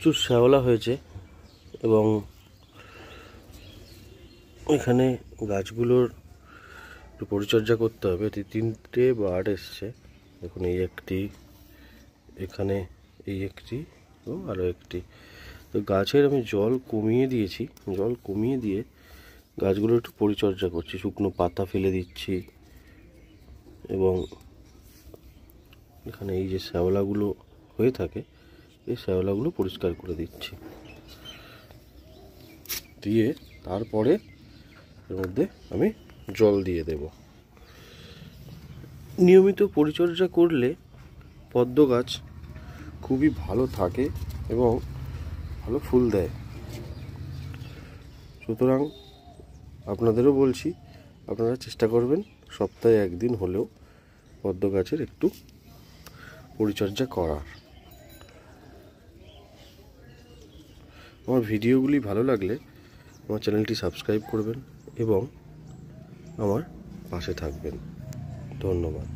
প্রচুর শ্যাওলা হয়েছে এবং এখানে গাছগুলোর একটু পরিচর্যা করতে হবে। তিনটে বার্ড এসছে, দেখুন এই একটি, এখানে এই একটি ও আরও একটি। তো গাছের আমি জল কমিয়ে দিয়েছি, জল কমিয়ে দিয়ে গাছগুলো একটু পরিচর্যা করছি, শুকনো পাতা ফেলে দিচ্ছি এবং এখানে এই যে শ্যাওলাগুলো হয়ে থাকে এই শ্যাওলাগুলো পরিষ্কার করে দিচ্ছি, দিয়ে তারপরে এর মধ্যে আমি জল দিয়ে দেব। নিয়মিত পরিচর্যা করলে পদ্ম গাছ খুবই ভালো থাকে এবং ভালো ফুল দেয়। সুতরাং আপনাদেরও বলছি, আপনারা চেষ্টা করবেন সপ্তাহে একদিন হলেও পদ্ম গাছের একটু পরিচর্যা করার। আমার ভিডিওগুলি ভালো লাগলে আমার চ্যানেলটি সাবস্ক্রাইব করবেন এবং আমার পাশে থাকবেন। ধন্যবাদ।